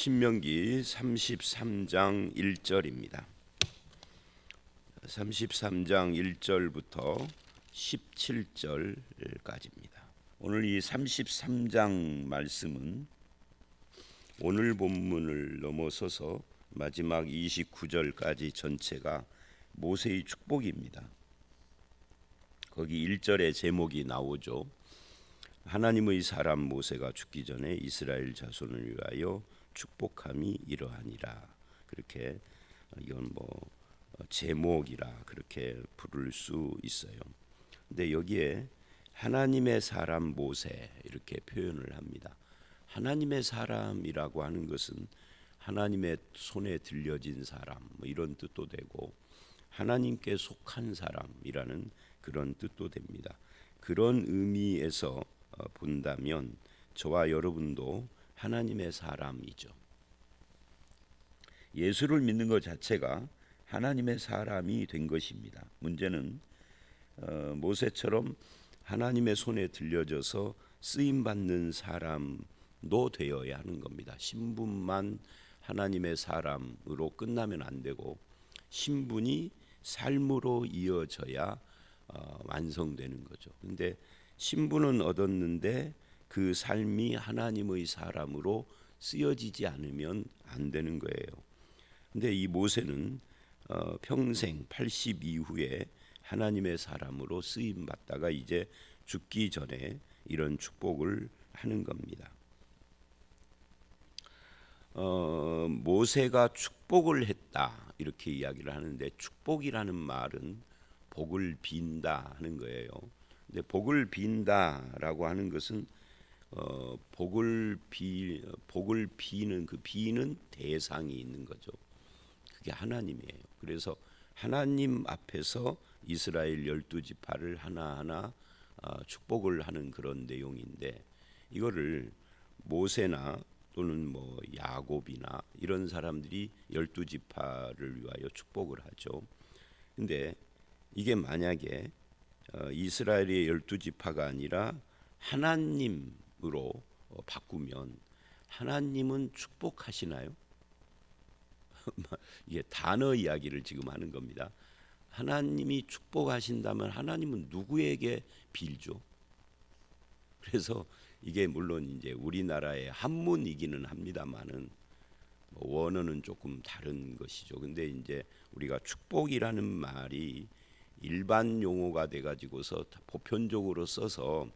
신명기 33장 1절입니다. 33장 1절부터 17절까지입니다. 오늘 이 33장 말씀은 오늘 본문을 넘어서서 마지막 29절까지 전체가 모세의 축복입니다. 거기 1절에 제목이 나오죠. 하나님의 사람 모세가 죽기 전에 이스라엘 자손을 위하여 축복함이 이러하니라. 그렇게 이건 제목이라 그렇게 부를 수 있어요. 근데 여기에 하나님의 사람 모세 이렇게 표현을 합니다. 하나님의 사람이라고 하는 것은 하나님의 손에 들려진 사람 이런 뜻도 되고 하나님께 속한 사람이라는 그런 뜻도 됩니다. 그런 의미에서 본다면 저와 여러분도 하나님의 사람이죠. 예수를 믿는 것 자체가 하나님의 사람이 된 것입니다. 문제는 모세처럼 하나님의 손에 들려져서 쓰임받는 사람도 되어야 하는 겁니다. 신분만 하나님의 사람으로 끝나면 안 되고 신분이 삶으로 이어져야 완성되는 거죠. 근데 신분은 얻었는데 그 삶이 하나님의 사람으로 쓰여지지 않으면 안 되는 거예요. 근데 이 모세는 평생 80 이후에 하나님의 사람으로 쓰임 받다가 이제 죽기 전에 이런 축복을 하는 겁니다. 모세가 축복을 했다 이렇게 이야기를 하는데 축복이라는 말은 복을 빈다 하는 거예요. 근데 복을 빈다라고 하는 것은 복을 비는 그 비는 대상이 있는 거죠. 그게 하나님이에요. 그래서 하나님 앞에서 이스라엘 12지파를 하나하나 축복을 하는 그런 내용인데 이거를 모세나 또는 야곱이나 이런 사람들이 12지파를 위하여 축복을 하죠. 근데 이게 만약에 이스라엘의 12지파가 아니라 하나님으로 바꾸면 하나님은 축복하시나요? 이게 단어 이야기를 지금 하는 겁니다. 하나님이 축복하신다면 하나님은 누구에게 빌죠? 그래서 이게 물론 이제 우리나라의 한문이기는 합니다만은 원어는 조금 다른 것이죠. 근데 이제 우리가 축복이라는 말이 일반 용어가 돼 가지고서 보편적으로 써서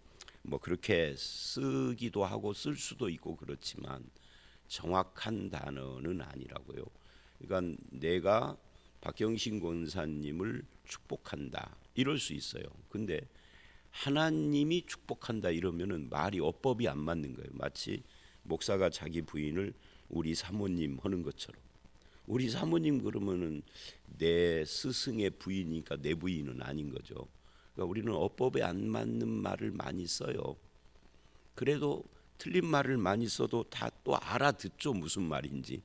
그렇게 쓰기도 하고 쓸 수도 있고 그렇지만 정확한 단어는 아니라고요. 그러니까 내가 박경신 권사님을 축복한다 이럴 수 있어요. 근데 하나님이 축복한다 이러면은 말이 어법이 안 맞는 거예요. 마치 목사가 자기 부인을 우리 사모님 하는 것처럼 우리 사모님 그러면은 내 스승의 부인이니까 내 부인은 아닌 거죠. 그러니까 우리는 어법에 안 맞는 말을 많이 써요. 그래도 틀린 말을 많이 써도 다 또 알아듣죠 무슨 말인지.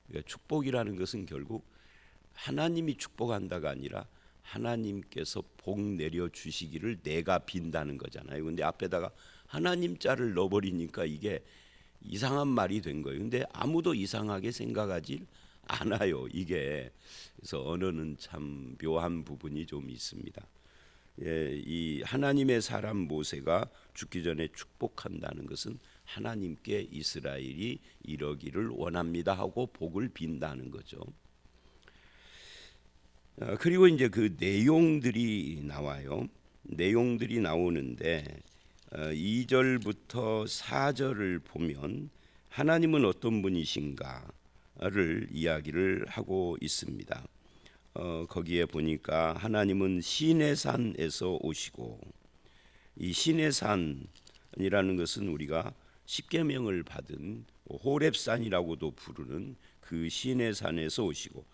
그러니까 축복이라는 것은 결국 하나님이 축복한다가 아니라 하나님께서 복 내려 주시기를 내가 빈다는 거잖아요. 근데 앞에다가 하나님 자를 넣어버리니까 이게 이상한 말이 된 거예요. 근데 아무도 이상하게 생각하지 않아요. 이게 그래서 언어는 참 묘한 부분이 좀 있습니다. 이 하나님의 사람 모세가 죽기 전에 축복한다는 것은 하나님께 이스라엘이 이러기를 원합니다 하고 복을 빈다는 거죠. 그리고 이제 그 내용들이 나와요. 내용들이 나오는데 2절부터 4절을 보면 하나님은 어떤 분이신가를 이야기를 하고 있습니다. 거기에 보니까 하나님은 시내산에서 오시고 이 시내산이라는 것은 우리가 십계명을 받은 호렙산이라고도 부르는 그 시내산에서 오시고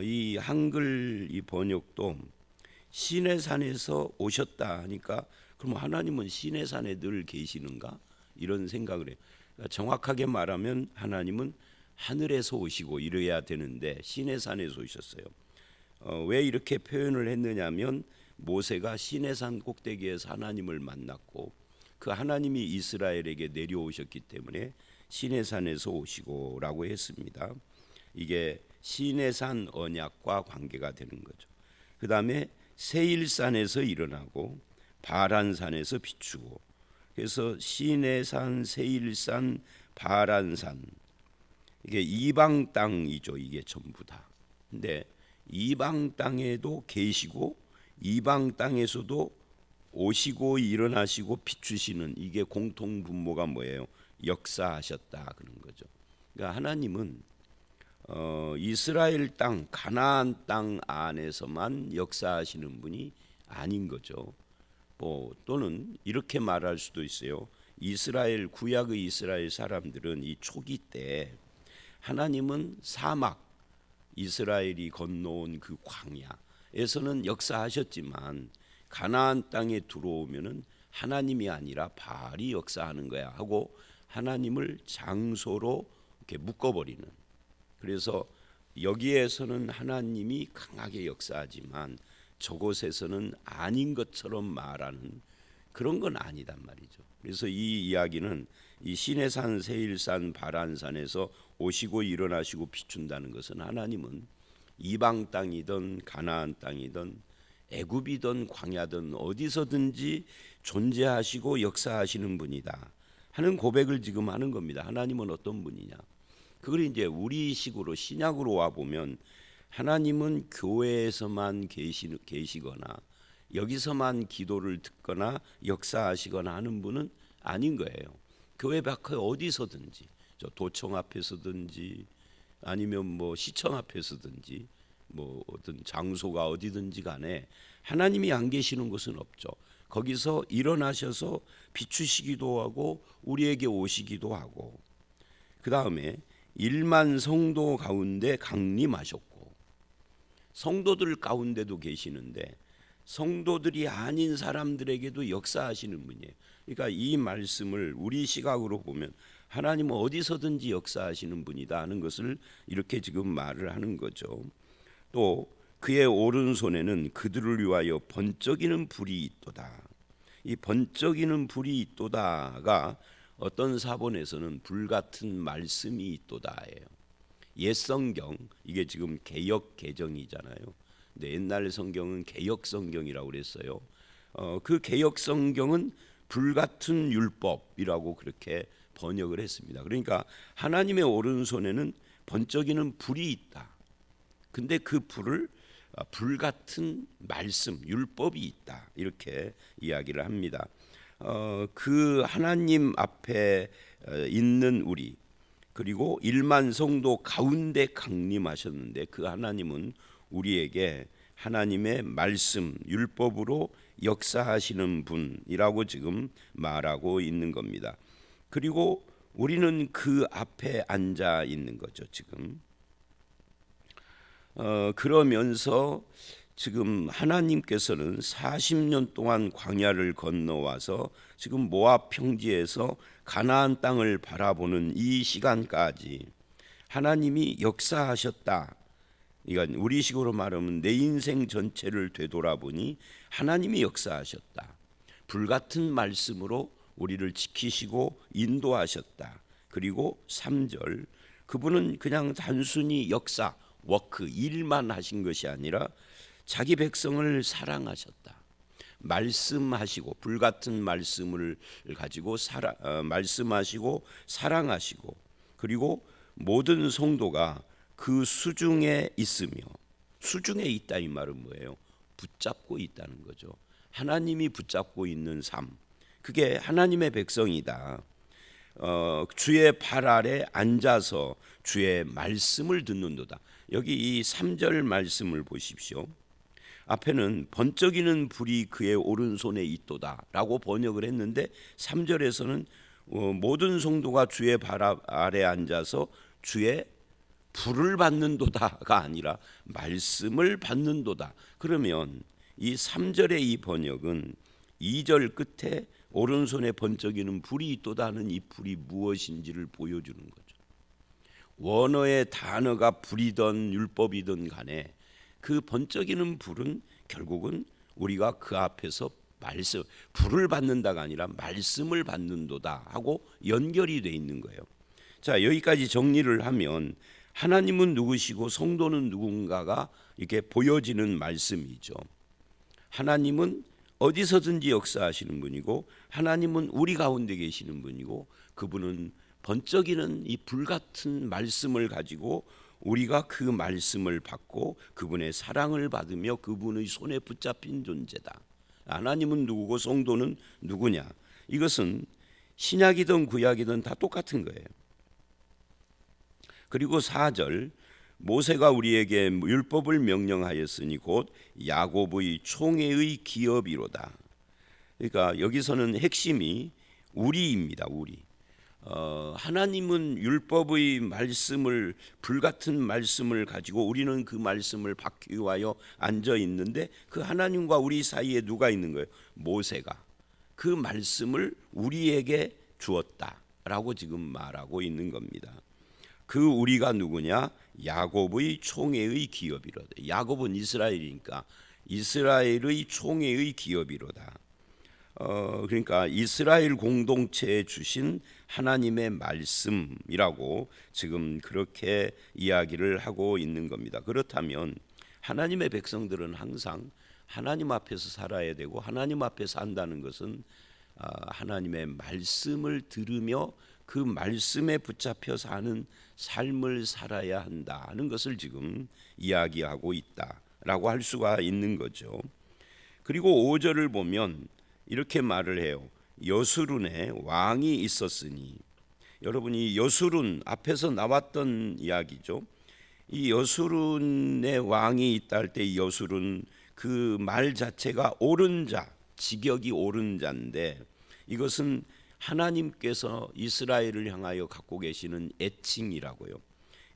이 한글 이 번역도 시내산에서 오셨다 하니까 그럼 하나님은 시내산에 늘 계시는가 이런 생각을 해요. 그러니까 정확하게 말하면 하나님은 하늘에서 오시고 이래야 되는데 시내산에서 오셨어요. 왜 이렇게 표현을 했느냐면 모세가 시내산 꼭대기에서 하나님을 만났고 그 하나님이 이스라엘에게 내려오셨기 때문에 시내산에서 오시고라고 했습니다. 이게 시내산 언약과 관계가 되는 거죠. 그 다음에 세일산에서 일어나고 바란산에서 비추고, 그래서 시내산, 세일산, 바란산, 이게 이방 땅이죠. 이게 전부 다. 근데 이방 땅에도 계시고 이방 땅에서도 오시고 일어나시고 비추시는, 이게 공통 분모가 뭐예요? 역사하셨다 그런 거죠. 그러니까 하나님은 이스라엘 땅, 가나안 땅 안에서만 역사하시는 분이 아닌 거죠. 또는 이렇게 말할 수도 있어요. 이스라엘, 구약의 이스라엘 사람들은 이 초기 때 하나님은 사막, 이스라엘이 건너온 그 광야에서는 역사하셨지만 가나안 땅에 들어오면은 하나님이 아니라 바알이 역사하는 거야 하고 하나님을 장소로 이렇게 묶어버리는. 그래서 여기에서는 하나님이 강하게 역사하지만 저곳에서는 아닌 것처럼 말하는 그런 건 아니단 말이죠. 그래서 이 이야기는 이 시내산, 세일산, 바란산에서 오시고 일어나시고 비춘다는 것은 하나님은 이방 땅이든 가나안 땅이든 애굽이든 광야든 어디서든지 존재하시고 역사하시는 분이다 하는 고백을 지금 하는 겁니다. 하나님은 어떤 분이냐? 그걸 이제 우리식으로 신약으로 와 보면 하나님은 교회에서만 계시거나 여기서만 기도를 듣거나 역사하시거나 하는 분은 아닌 거예요. 교회 밖에 어디서든지, 저 도청 앞에서든지 아니면 뭐 시청 앞에서든지 뭐 어떤 장소가 어디든지 간에 하나님이 안 계시는 곳은 없죠. 거기서 일어나셔서 비추시기도 하고 우리에게 오시기도 하고, 그 다음에 1만 성도 가운데 강림하셨고, 성도들 가운데도 계시는데 성도들이 아닌 사람들에게도 역사하시는 분이에요. 그러니까 이 말씀을 우리 시각으로 보면 하나님은 어디서든지 역사하시는 분이다 하는 것을 이렇게 지금 말을 하는 거죠. 또 그의 오른손에는 그들을 위하여 번쩍이는 불이 있도다. 이 번쩍이는 불이 있도다가 어떤 사본에서는 불같은 말씀이 있도다예요. 옛 성경, 이게 지금 개역 개정이잖아요. 근데 옛날 성경은 개역 성경이라고 그랬어요. 그 개역 성경은 불같은 율법이라고 그렇게 번역을 했습니다. 그러니까 하나님의 오른손에는 번쩍이는 불이 있다. 근데 그 불을 불같은 말씀, 율법이 있다. 이렇게 이야기를 합니다. 그 하나님 앞에 있는 우리, 그리고 1만 성도 가운데 강림하셨는데 그 하나님은 우리에게 하나님의 말씀, 율법으로 역사하시는 분이라고 지금 말하고 있는 겁니다. 그리고 우리는 그 앞에 앉아 있는 거죠, 지금. 그러면서 지금 하나님께서는 40년 동안 광야를 건너와서 지금 모압 평지에서 가나안 땅을 바라보는 이 시간까지 하나님이 역사하셨다. 이건 우리식으로 말하면 내 인생 전체를 되돌아보니 하나님이 역사하셨다. 불같은 말씀으로 우리를 지키시고 인도하셨다. 그리고 3절, 그분은 그냥 단순히 역사, 워크, 일만 하신 것이 아니라 자기 백성을 사랑하셨다. 말씀하시고 불같은 말씀을 가지고 말씀하시고 사랑하시고, 그리고 모든 성도가 그 수중에 있으며, 수중에 있다 이 말은 뭐예요? 붙잡고 있다는 거죠. 하나님이 붙잡고 있는 삶, 그게 하나님의 백성이다. 주의 발 아래 앉아서 주의 말씀을 듣는도다. 여기 이 3절 말씀을 보십시오. 앞에는 번쩍이는 불이 그의 오른손에 있도다 라고 번역을 했는데 3절에서는 모든 성도가 주의 발 아래 앉아서 주의 불을 받는도다가 아니라 말씀을 받는도다. 그러면 이 3절의 이 번역은 2절 끝에 오른손에 번쩍이는 불이 있도다는 이 불이 무엇인지를 보여주는 거죠. 원어의 단어가 불이든 율법이든 간에 그 번쩍이는 불은 결국은 우리가 그 앞에서 말씀, 불을 받는다가 아니라 말씀을 받는도다 하고 연결이 돼 있는 거예요. 자, 여기까지 정리를 하면 하나님은 누구시고 성도는 누군가가 이렇게 보여지는 말씀이죠. 하나님은 어디서든지 역사하시는 분이고, 하나님은 우리 가운데 계시는 분이고, 그분은 번쩍이는 이 불같은 말씀을 가지고 우리가 그 말씀을 받고 그분의 사랑을 받으며 그분의 손에 붙잡힌 존재다. 하나님은 누구고 성도는 누구냐? 이것은 신약이든 구약이든 다 똑같은 거예요. 그리고 4절, 모세가 우리에게 율법을 명령하였으니 곧 야곱의 총회의 기업이로다. 그러니까 여기서는 핵심이 우리입니다. 우리. 하나님은 율법의 말씀을, 불같은 말씀을 가지고 우리는 그 말씀을 받기 위하여 앉아 있는데, 그 하나님과 우리 사이에 누가 있는 거예요? 모세가 그 말씀을 우리에게 주었다라고 지금 말하고 있는 겁니다. 그 우리가 누구냐? 야곱의 총회의 기업이로다. 야곱은 이스라엘이니까 이스라엘의 총회의 기업이로다. 그러니까 이스라엘 공동체에 주신 하나님의 말씀이라고 지금 그렇게 이야기를 하고 있는 겁니다. 그렇다면 하나님의 백성들은 항상 하나님 앞에서 살아야 되고, 하나님 앞에서 산다는 것은 하나님의 말씀을 들으며 그 말씀에 붙잡혀 사는 삶을 살아야 한다는 것을 지금 이야기하고 있다라고 할 수가 있는 거죠. 그리고 5절을 보면 이렇게 말을 해요. 여수룬에 왕이 있었으니. 여러분이 여수룬 앞에서 나왔던 이야기죠. 이 여수룬에 왕이 있다 할 때 여수룬 그 말 자체가 옳은 자, 직역이 옳은 자인데, 이것은 하나님께서 이스라엘을 향하여 갖고 계시는 애칭이라고요.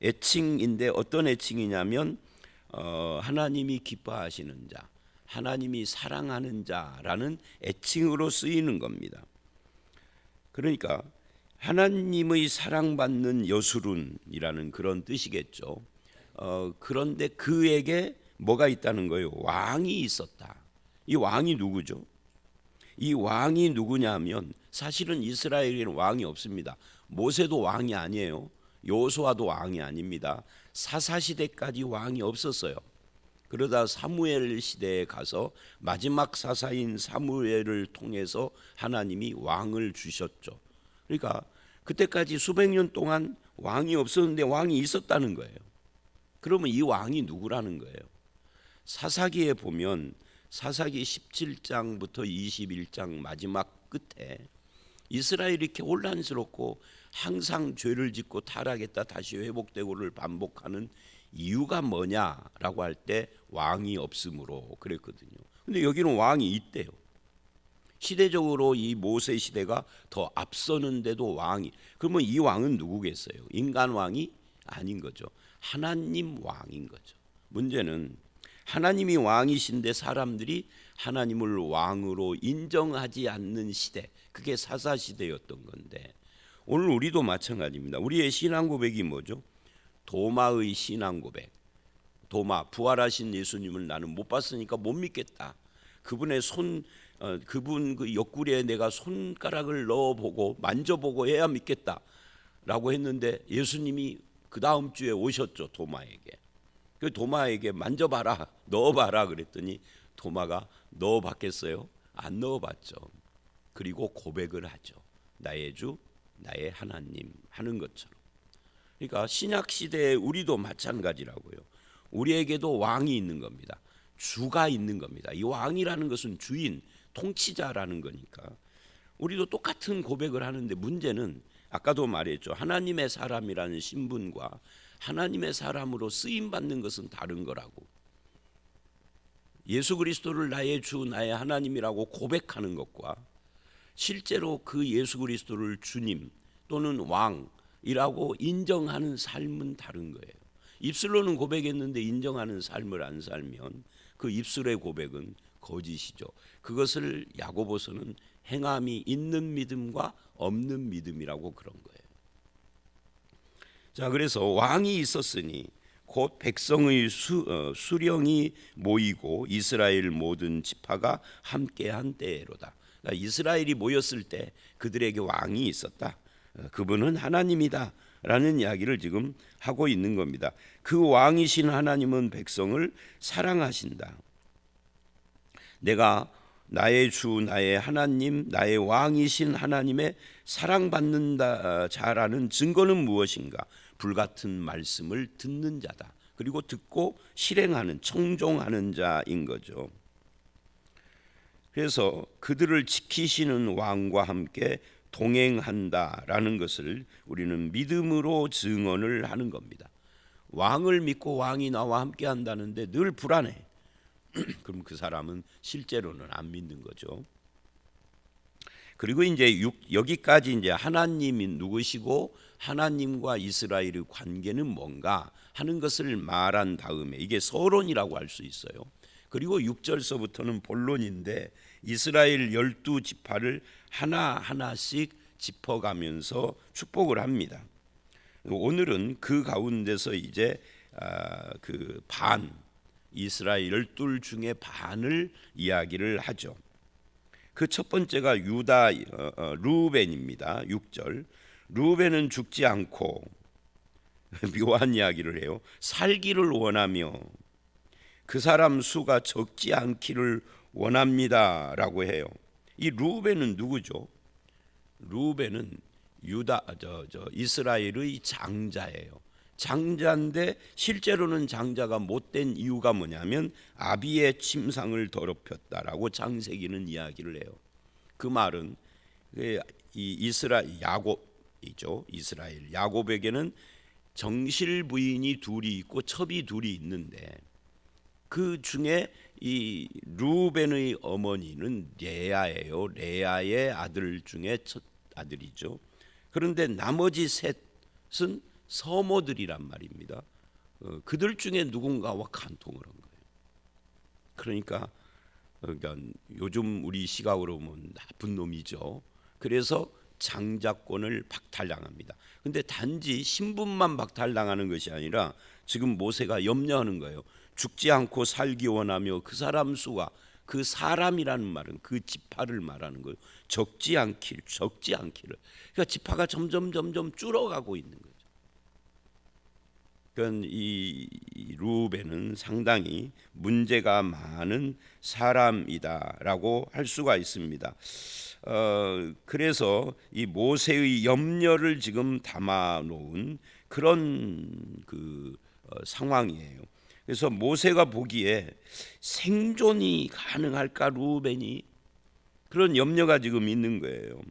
애칭인데 어떤 애칭이냐면 하나님이 기뻐하시는 자, 하나님이 사랑하는 자라는 애칭으로 쓰이는 겁니다. 그러니까 하나님의 사랑받는 여수룬이라는 그런 뜻이겠죠. 그런데 그에게 뭐가 있다는 거예요? 왕이 있었다. 이 왕이 누구죠? 이 왕이 누구냐면 사실은 이스라엘에는 왕이 없습니다. 모세도 왕이 아니에요. 여호수아도 왕이 아닙니다. 사사시대까지 왕이 없었어요. 그러다 사무엘 시대에 가서 마지막 사사인 사무엘을 통해서 하나님이 왕을 주셨죠. 그러니까 그때까지 수백 년 동안 왕이 없었는데 왕이 있었다는 거예요. 그러면 이 왕이 누구라는 거예요? 사사기에 보면 사사기 17장부터 21장 마지막 끝에 이스라엘이 이렇게 혼란스럽고 항상 죄를 짓고 타락했다 다시 회복되고를 반복하는 이유가 뭐냐라고 할 때 왕이 없으므로 그랬거든요. 근데 여기는 왕이 있대요. 시대적으로 이 모세 시대가 더 앞서는데도 왕이, 그러면 이 왕은 누구겠어요? 인간 왕이 아닌 거죠. 하나님 왕인 거죠. 문제는 하나님이 왕이신데 사람들이 하나님을 왕으로 인정하지 않는 시대, 그게 사사시대였던 건데, 오늘 우리도 마찬가지입니다. 우리의 신앙 고백이 뭐죠? 도마의 신앙 고백. 도마, 부활하신 예수님을 나는 못 봤으니까 못 믿겠다. 그분의 그분 그 옆구리에 내가 손가락을 넣어보고 만져보고 해야 믿겠다라고 했는데, 예수님이 그 다음 주에 오셨죠. 도마에게. 그 도마에게 만져봐라, 넣어봐라 그랬더니 도마가 넣어봤겠어요? 안 넣어봤죠. 그리고 고백을 하죠. 나의 주, 나의 하나님 하는 것처럼. 그러니까 신약 시대에 우리도 마찬가지라고요. 우리에게도 왕이 있는 겁니다. 주가 있는 겁니다. 이 왕이라는 것은 주인, 통치자라는 거니까 우리도 똑같은 고백을 하는데, 문제는 아까도 말했죠. 하나님의 사람이라는 신분과 하나님의 사람으로 쓰임 받는 것은 다른 거라고. 예수 그리스도를 나의 주, 나의 하나님이라고 고백하는 것과 실제로 그 예수 그리스도를 주님 또는 왕이라고 인정하는 삶은 다른 거예요. 입술로는 고백했는데 인정하는 삶을 안 살면 그 입술의 고백은 거짓이죠. 그것을 야고보서는 행함이 있는 믿음과 없는 믿음이라고 그런 거예요. 자, 그래서 왕이 있었으니 곧 백성의 수령이 모이고 이스라엘 모든 지파가 함께한 때로다. 그러니까 이스라엘이 모였을 때 그들에게 왕이 있었다. 그분은 하나님이다 라는 이야기를 지금 하고 있는 겁니다. 그 왕이신 하나님은 백성을 사랑하신다. 내가 나의 주 나의 하나님 나의 왕이신 하나님의 사랑받는다 자라는 증거는 무엇인가? 불같은 말씀을 듣는 자다. 그리고 듣고 실행하는 청종하는 자인 거죠. 그래서 그들을 지키시는 왕과 함께 동행한다라는 것을 우리는 믿음으로 증언을 하는 겁니다. 왕을 믿고 왕이 나와 함께 한다는데 늘 불안해. 그럼 그 사람은 실제로는 안 믿는 거죠. 그리고 이제 여기까지 이제 하나님이 누구시고 하나님과 이스라엘의 관계는 뭔가 하는 것을 말한 다음에 이게 서론이라고 할 수 있어요. 그리고 6절서부터는 본론인데 이스라엘 12지파를 하나하나씩 짚어가면서 축복을 합니다. 오늘은 그 가운데서 이제 그 반 이스라엘 12 중에 반을 이야기를 하죠. 그 첫 번째가 유다 르우벤입니다. 6절. 르우벤은 죽지 않고 묘한 이야기를 해요. 살기를 원하며 그 사람 수가 적지 않기를 원합니다라고 해요. 이 르우벤은 누구죠? 르우벤은 이스라엘의 장자예요. 장자인데 실제로는 장자가 못된 이유가 뭐냐면 아비의 침상을 더럽혔다라고 창세기는 이야기를 해요. 그 말은 이 이스라엘 야곱이죠. 이스라엘 야곱에게는 정실 부인이 둘이 있고 첩이 둘이 있는데 그 중에 이 르우벤의 어머니는 레아예요. 레아의 아들 중에 첫 아들이죠. 그런데 나머지 셋은 서모들이란 말입니다. 그들 중에 누군가와 간통을 한 거예요. 그러니까 요즘 우리 시각으로 보면 나쁜 놈이죠. 그래서 장자권을 박탈당합니다. 근데 단지 신분만 박탈당하는 것이 아니라 지금 모세가 염려하는 거예요. 죽지 않고 살기 원하며 그 사람 수가 그 사람이라는 말은 그 지파를 말하는 거예요. 적지 않기를. 그러니까 지파가 점점 줄어가고 있는 거예요. 그러니까 이 르우벤은 상당히 문제가 많은 사람이다라고 할 수가 있습니다. 그래서 이 모세의 염려를 지금 담아놓은 그런 상황이에요. 그래서 모세가 보기에 생존이 가능할까 르우벤이 그런 염려가 지금 있는 거예요.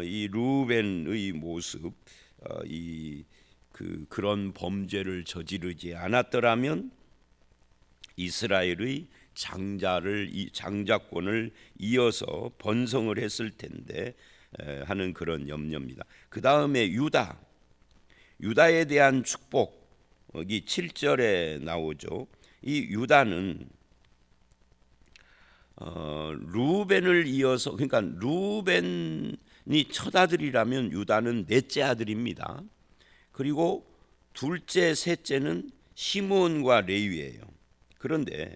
이 르우벤의 모습, 그런 범죄를 저지르지 않았더라면 이스라엘의 장자권을 이어서 번성을 했을 텐데 하는 그런 염려입니다. 그 다음에 유다에 대한 축복 여기 7절에 나오죠. 이 유다는 르우벤을 이어서 그러니까 르우벤이 첫 아들이라면 유다는 넷째 아들입니다. 그리고 둘째, 셋째는 시므온과 레위예요. 그런데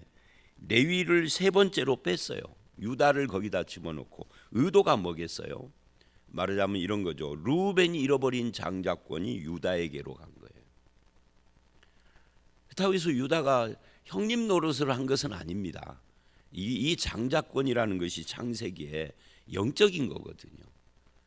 레위를 세 번째로 뺐어요. 유다를 거기다 집어넣고 의도가 뭐겠어요? 말하자면 이런 거죠. 르우벤이 잃어버린 장자권이 유다에게로 간 거예요. 그렇다고 해서 유다가 형님 노릇을 한 것은 아닙니다. 이 장자권이라는 것이 창세기에 영적인 거거든요.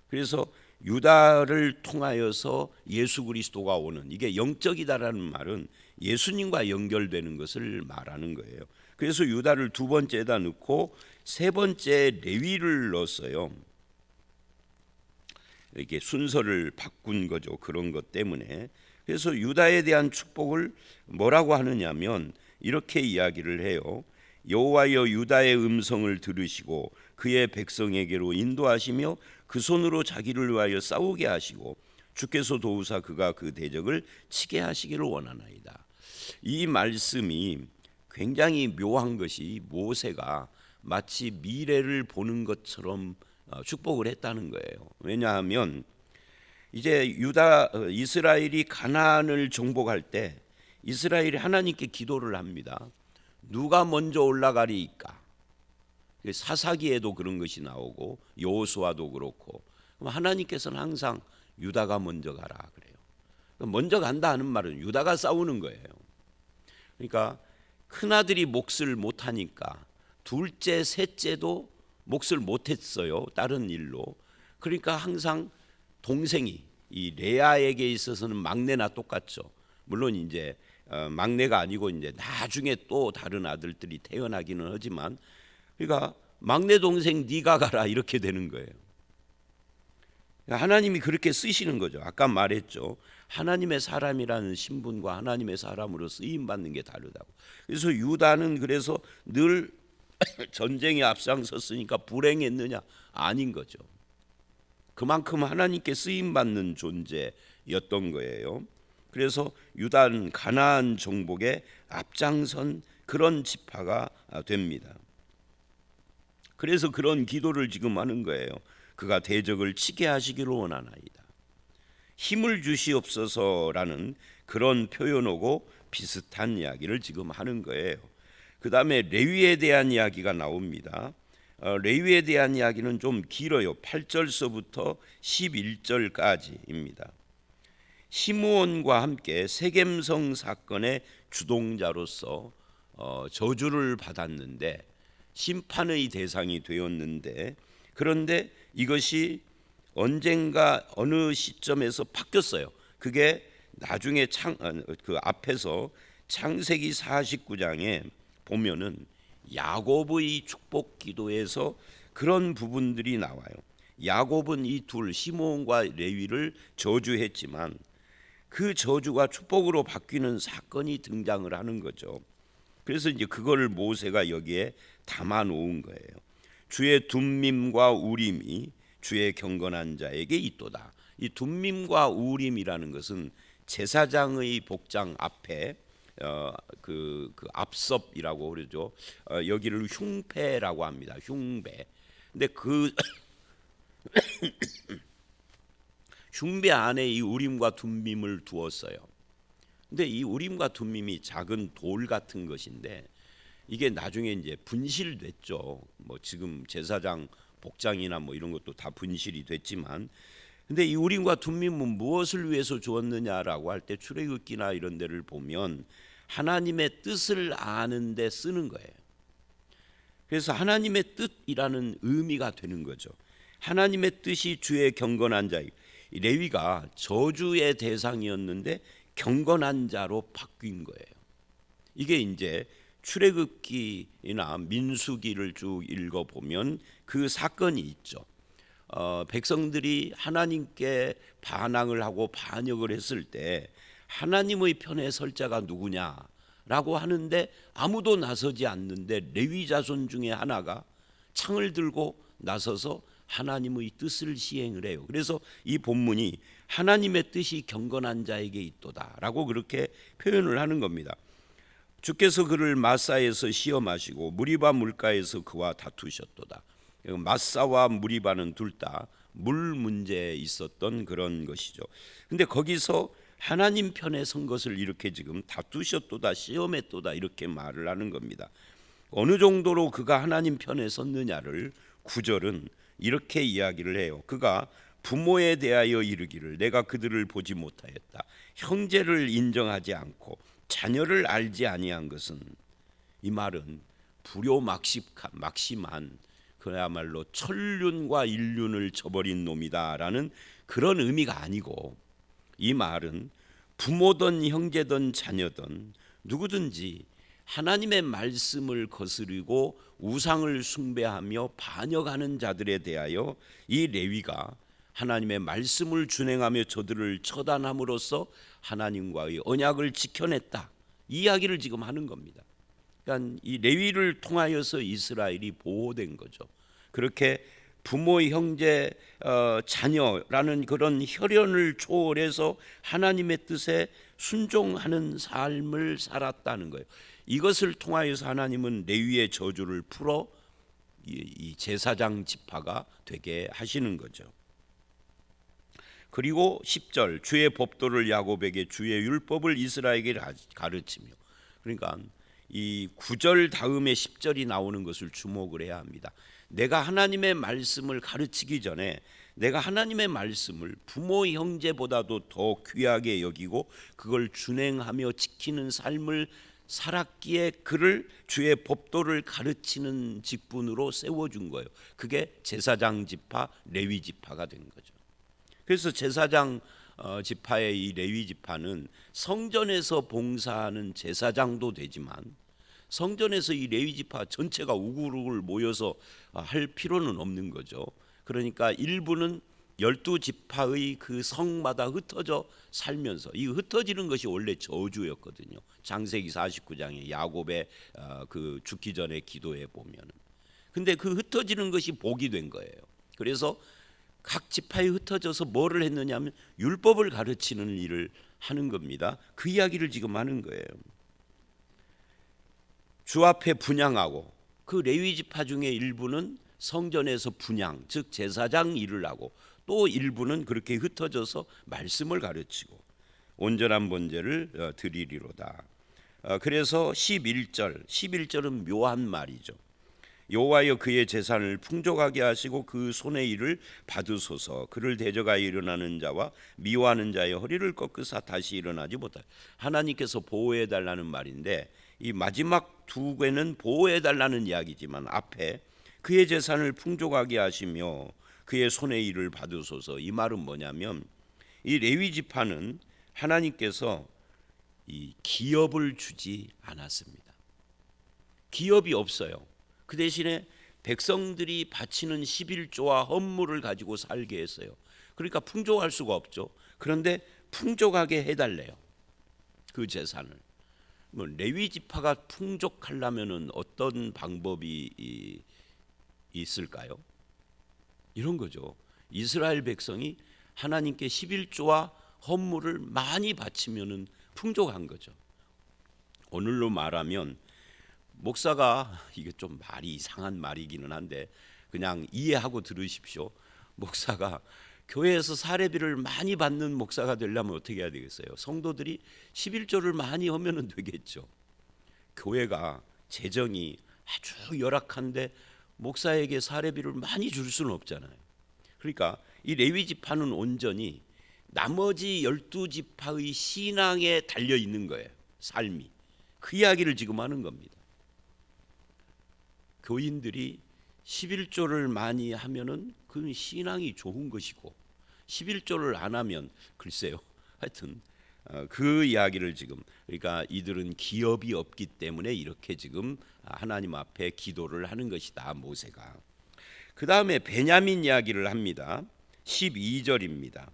그래서 유다를 통하여서 예수 그리스도가 오는 이게 영적이다라는 말은 예수님과 연결되는 것을 말하는 거예요. 그래서 유다를 두 번째에다 넣고 세 번째 레위를 넣었어요. 이렇게 순서를 바꾼 거죠. 그런 것 때문에. 그래서 유다에 대한 축복을 뭐라고 하느냐면 이렇게 이야기를 해요. 여호와여 유다의 음성을 들으시고 그의 백성에게로 인도하시며 그 손으로 자기를 위하여 싸우게 하시고 주께서 도우사 그가 그 대적을 치게 하시기를 원하나이다. 이 말씀이 굉장히 묘한 것이 모세가 마치 미래를 보는 것처럼 축복을 했다는 거예요. 왜냐하면 이제 이스라엘이 가나안을 정복할 때 이스라엘이 하나님께 기도를 합니다. 누가 먼저 올라가리이까? 사사기에도 그런 것이 나오고 여호수아도 그렇고 하나님께서는 항상 유다가 먼저 가라 그래요. 먼저 간다 하는 말은 유다가 싸우는 거예요. 그러니까 큰아들이 몫을 못하니까 둘째, 셋째도 몫을 못했어요. 다른 일로. 그러니까 항상 동생이 이 레아에게 있어서는 막내나 똑같죠. 물론 이제 막내가 아니고 이제 나중에 또 다른 아들들이 태어나기는 하지만, 그러니까 막내 동생 네가 가라 이렇게 되는 거예요. 하나님이 그렇게 쓰시는 거죠. 아까 말했죠. 하나님의 사람이라는 신분과 하나님의 사람으로 쓰임 받는 게 다르다고. 그래서 유다는 그래서 늘 전쟁에 앞장섰으니까 불행했느냐? 아닌 거죠. 그만큼 하나님께 쓰임 받는 존재였던 거예요. 그래서 유다는 가나안 정복에 앞장선 그런 지파가 됩니다. 그래서 그런 기도를 지금 하는 거예요. 그가 대적을 치게 하시기를 원하나이다. 힘을 주시옵소서라는 그런 표현하고 비슷한 이야기를 지금 하는 거예요. 그 다음에 레위에 대한 이야기가 나옵니다. 레위에 대한 이야기는 좀 길어요. 8절서부터 11절까지입니다. 시므온과 함께 세겜성 사건의 주동자로서 저주를 받았는데 심판의 대상이 되었는데, 그런데 이것이 언젠가 어느 시점에서 바뀌었어요. 그게 나중에 그 앞에서 창세기 49장에 보면은 야곱의 축복 기도에서 그런 부분들이 나와요. 야곱은 이 둘 시므온과 레위를 저주했지만 그 저주가 축복으로 바뀌는 사건이 등장을 하는 거죠. 그래서 이제 그거를 모세가 여기에 담아 놓은 거예요. 주의 둠밈과 우림이 주의 경건한 자에게 있도다. 이 둠밈과 우림이라는 것은 제사장의 복장 앞에 그 앞섭이라고 그러죠. 여기를 흉패라고 합니다. 흉배. 근데 그 흉배 안에 이 우림과 둠밈을 두었어요. 근데 이 우림과 둠밈이 작은 돌 같은 것인데 이게 나중에 이제 분실됐죠. 뭐 지금 제사장 복장이나 뭐 이런 것도 다 분실이 됐지만, 근데 이 우림과 둠밈은 무엇을 위해서 주었느냐라고 할 때 출애굽기나 이런 데를 보면 하나님의 뜻을 아는 데 쓰는 거예요. 그래서 하나님의 뜻이라는 의미가 되는 거죠. 하나님의 뜻이 주의 경건한 자, 레위가 저주의 대상이었는데 경건한 자로 바뀐 거예요. 이게 이제 출애굽기나 민수기를 쭉 읽어보면 그 사건이 있죠. 백성들이 하나님께 반항을 하고 반역을 했을 때 하나님의 편에 설 자가 누구냐라고 하는데 아무도 나서지 않는데 레위 자손 중에 하나가 창을 들고 나서서 하나님의 뜻을 시행을 해요. 그래서 이 본문이 하나님의 뜻이 경건한 자에게 있도다라고 그렇게 표현을 하는 겁니다. 주께서 그를 마사에서 시험하시고 무리바 물가에서 그와 다투셨도다. 마사와 무리바는 둘 다 물 문제에 있었던 그런 것이죠. 근데 거기서 하나님 편에 선 것을 이렇게 지금 다투셨도다, 시험했도다 이렇게 말을 하는 겁니다. 어느 정도로 그가 하나님 편에 섰느냐를 9절은 이렇게 이야기를 해요. 그가 부모에 대하여 이르기를 내가 그들을 보지 못하였다. 형제를 인정하지 않고 자녀를 알지 아니한 것은, 이 말은 불효막심한 그야말로 천륜과 인륜을 저버린 놈이다라는 그런 의미가 아니고, 이 말은 부모든 형제든 자녀든 누구든지 하나님의 말씀을 거스르고 우상을 숭배하며 반역하는 자들에 대하여 이 레위가 하나님의 말씀을 준행하며 저들을 처단함으로써 하나님과의 언약을 지켜냈다, 이 이야기를 지금 하는 겁니다. 그러니까 이 레위를 통하여서 이스라엘이 보호된 거죠. 그렇게 부모, 형제, 자녀라는 그런 혈연을 초월해서 하나님의 뜻에 순종하는 삶을 살았다는 거예요. 이것을 통하여서 하나님은 레위의 저주를 풀어 이 제사장 지파가 되게 하시는 거죠. 그리고 10절 주의 법도를 야곱에게 주의 율법을 이스라엘에게 가르치며, 그러니까 이 9절 다음에 10절이 나오는 것을 주목을 해야 합니다. 내가 하나님의 말씀을 가르치기 전에 내가 하나님의 말씀을 부모 형제보다도 더 귀하게 여기고 그걸 준행하며 지키는 삶을 살았기에 그를 주의 법도를 가르치는 직분으로 세워준 거예요. 그게 제사장 지파, 레위 지파가 된 거죠. 그래서 제사장 지파의 이 레위 지파는 성전에서 봉사하는 제사장도 되지만 성전에서 이 레위 지파 전체가 우글우글 모여서 할 필요는 없는 거죠. 그러니까 일부는 12지파의 그 성마다 흩어져 살면서, 이 흩어지는 것이 원래 저주였거든요. 창세기 49장에 야곱의 그 죽기 전에 기도해 보면은. 근데 그 흩어지는 것이 복이 된 거예요. 그래서 각 지파에 흩어져서 뭐를 했느냐면 율법을 가르치는 일을 하는 겁니다. 그 이야기를 지금 하는 거예요. 주 앞에 분향하고, 그 레위 지파 중에 일부는 성전에서 분향, 즉 제사장 일을 하고, 또 일부는 그렇게 흩어져서 말씀을 가르치고 온전한 번제를 드리리로다. 그래서 11절은 묘한 말이죠. 여호와여 그의 재산을 풍족하게 하시고 그 손의 일을 받으소서. 그를 대적하여 일어나는 자와 미워하는 자의 허리를 꺾으사 다시 일어나지 못하게. 하나님께서 보호해 달라는 말인데, 이 마지막 두 개는 보호해 달라는 이야기지만 앞에 그의 재산을 풍족하게 하시며 그의 손의 일을 받으소서, 이 말은 뭐냐면 이 레위 지파는 하나님께서 이 기업을 주지 않았습니다. 기업이 없어요. 그 대신에 백성들이 바치는 11조와 헌물을 가지고 살게 했어요. 그러니까 풍족할 수가 없죠. 그런데 풍족하게 해달래요, 그 재산을. 뭐 레위 지파가 풍족하려면은 어떤 방법이 있을까요? 이런 거죠. 이스라엘 백성이 하나님께 11조와 헌물을 많이 바치면은 풍족한 거죠. 오늘로 말하면 목사가, 이게 좀 말이 이상한 말이기는 한데 그냥 이해하고 들으십시오. 목사가 교회에서 사례비를 많이 받는 목사가 되려면 어떻게 해야 되겠어요? 성도들이 11조를 많이 하면 되겠죠. 교회가 재정이 아주 열악한데 목사에게 사례비를 많이 줄 수는 없잖아요. 그러니까 이 레위 지파는 온전히 나머지 12지파의 신앙에 달려 있는 거예요. 삶이. 그 이야기를 지금 하는 겁니다. 교인들이 11조를 많이 하면은 그 신앙이 좋은 것이고, 11조를 안 하면 글쎄요. 하여튼 그 이야기를 지금, 그러니까 이들은 기업이 없기 때문에 이렇게 지금 하나님 앞에 기도를 하는 것이다, 모세가. 그 다음에 베냐민 이야기를 합니다. 12절입니다.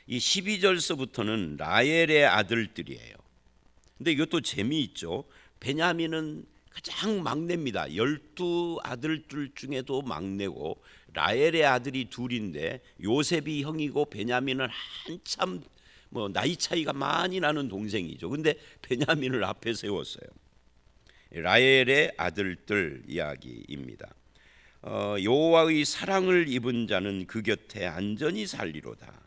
이 12절서부터는 라헬의 아들들이에요. 근데 이것도 재미있죠. 베냐민은 가장 막내입니다. 12아들들 중에도 막내고, 라헬의 아들이 둘인데 요셉이 형이고 베냐민은 한참 나이 차이가 많이 나는 동생이죠. 근데 베냐민을 앞에 세웠어요. 라헬의 아들들 이야기입니다. 여호와의 사랑을 입은 자는 그 곁에 안전히 살리로다.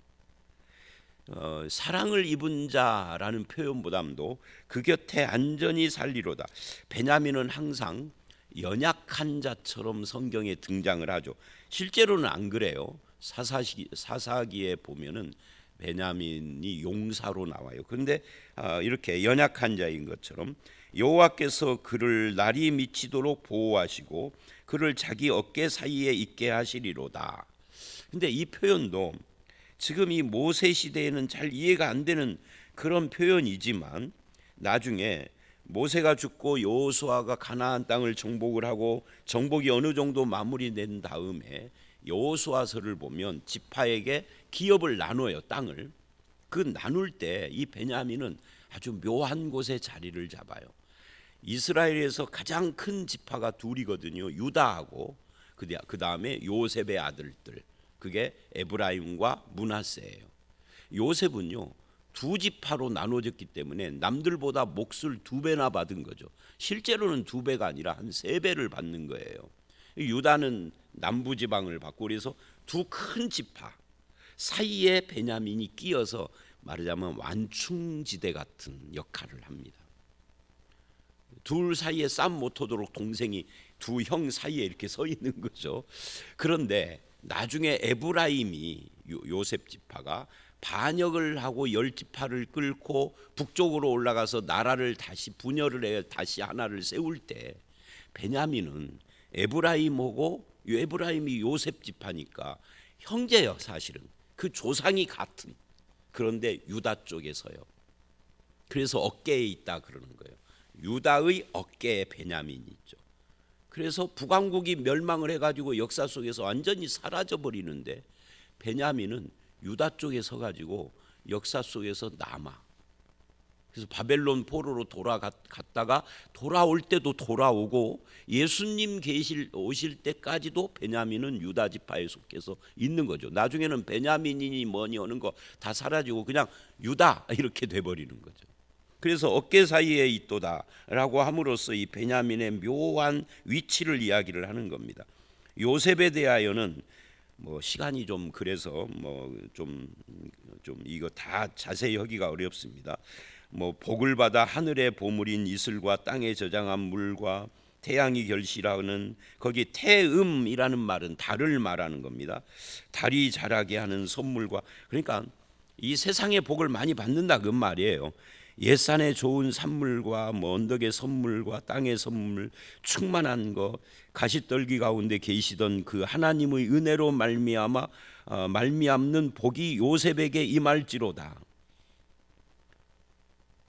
사랑을 입은 자라는 표현보다도 그 곁에 안전히 살리로다. 베냐민은 항상 연약한 자처럼 성경에 등장을 하죠. 실제로는 안 그래요. 사사기에 보면은 베냐민이 용사로 나와요. 그런데 이렇게 연약한 자인 것처럼 여호와께서 그를 날이 미치도록 보호하시고 그를 자기 어깨 사이에 있게 하시리로다. 근데 이 표현도 지금 이 모세 시대에는 잘 이해가 안 되는 그런 표현이지만, 나중에 모세가 죽고 여호수아가 가나안 땅을 정복을 하고 정복이 어느 정도 마무리된 다음에 여호수아서를 보면 지파에게 기업을 나눠요, 땅을. 그 나눌 때 이 베냐민은 아주 묘한 곳에 자리를 잡아요. 이스라엘에서 가장 큰 지파가 둘이거든요. 유다하고 그 다음에 요셉의 아들들, 그게 에브라임과 므낫세예요. 요셉은요, 두 지파로 나눠졌기 때문에 남들보다 몫을 2배나 받은 거죠. 실제로는 2배가 아니라 한 3배를 받는 거예요. 유다는 남부 지방을 받고, 그래서 두 큰 지파 사이에 베냐민이 끼어서 말하자면 완충지대 같은 역할을 합니다. 둘 사이에 쌈 못 터도록 동생이 두 형 사이에 이렇게 서 있는 거죠. 그런데 나중에 에브라임이 요셉 지파가 반역을 하고 열 지파를 끌고 북쪽으로 올라가서 나라를 다시 분열을 해 다시 하나를 세울 때 베냐민은 에브라임이 요셉 지파니까 형제요. 사실은 그 조상이 같은. 그런데 유다 쪽에서요. 그래서 어깨에 있다 그러는 거예요. 유다의 어깨에 베냐민이 있죠. 그래서 북왕국이 멸망을 해가지고 역사 속에서 완전히 사라져 버리는데 베냐민은 유다 쪽에 서가지고 역사 속에서 남아. 그래서 바벨론 포로로 돌아갔다가 돌아올 때도 돌아오고 예수님 오실 때까지도 베냐민은 유다 지파에 속해서 있는 거죠. 나중에는 베냐민이니 뭐니 하는 거 다 사라지고 그냥 유다 이렇게 돼버리는 거죠. 그래서 어깨 사이에 있도다라고 함으로써 이 베냐민의 묘한 위치를 이야기를 하는 겁니다. 요셉에 대하여는 뭐 시간이 좀 그래서 뭐 좀 이거 다 자세히 하기가 어렵습니다. 뭐 복을 받아 하늘의 보물인 이슬과 땅에 저장한 물과 태양이 결실하는 거기 태음이라는 말은 달을 말하는 겁니다. 달이 자라게 하는 선물과 그러니까 이 세상의 복을 많이 받는다 그 말이에요. 옛산의 좋은 산물과 뭐 언덕의 선물과 땅의 선물 충만한 거 가시떨기 가운데 계시던 그 하나님의 은혜로 말미암는 복이 요셉에게 임할지로다.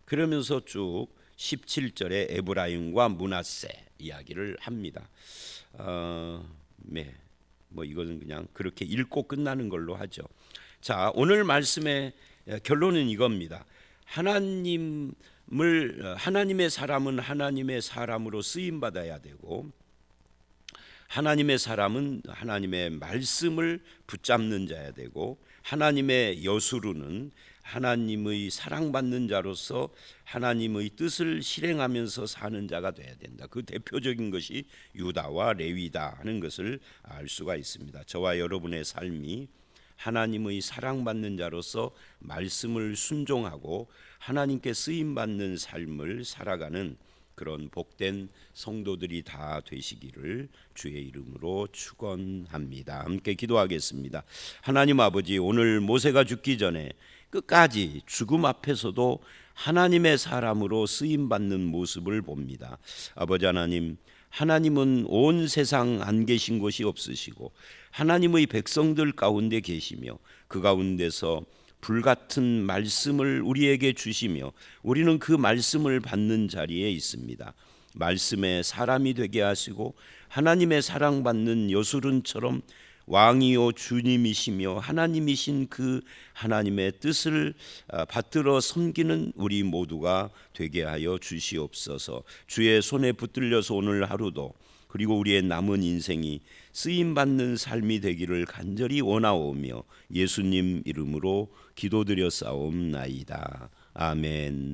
그러면서 쭉 17절에 에브라임과 므낫세 이야기를 합니다. 네, 뭐 이거는 그냥 그렇게 읽고 끝나는 걸로 하죠. 자, 오늘 말씀의 결론은 이겁니다. 하나님의 사람은 하나님의 사람으로 쓰임 받아야 되고 하나님의 사람은 하나님의 말씀을 붙잡는 자야 되고 하나님의 여수루는 하나님의 사랑받는 자로서 하나님의 뜻을 실행하면서 사는 자가 돼야 된다. 그 대표적인 것이 유다와 레위다 하는 것을 알 수가 있습니다. 저와 여러분의 삶이 하나님의 사랑받는 자로서 말씀을 순종하고 하나님께 쓰임받는 삶을 살아가는 그런 복된 성도들이 다 되시기를 주의 이름으로 축원합니다. 함께 기도하겠습니다. 하나님 아버지, 오늘 모세가 죽기 전에 끝까지 죽음 앞에서도 하나님의 사람으로 쓰임받는 모습을 봅니다. 아버지 하나님, 하나님은 온 세상 안 계신 곳이 없으시고 하나님의 백성들 가운데 계시며 그 가운데서 불같은 말씀을 우리에게 주시며 우리는 그 말씀을 받는 자리에 있습니다. 말씀의 사람이 되게 하시고 하나님의 사랑받는 여수른처럼 왕이요 주님이시며 하나님이신 그 하나님의 뜻을 받들어 섬기는 우리 모두가 되게 하여 주시옵소서. 주의 손에 붙들려서 오늘 하루도 그리고 우리의 남은 인생이 쓰임받는 삶이 되기를 간절히 원하오며 예수님 이름으로 기도드려 싸움나이다. 아멘.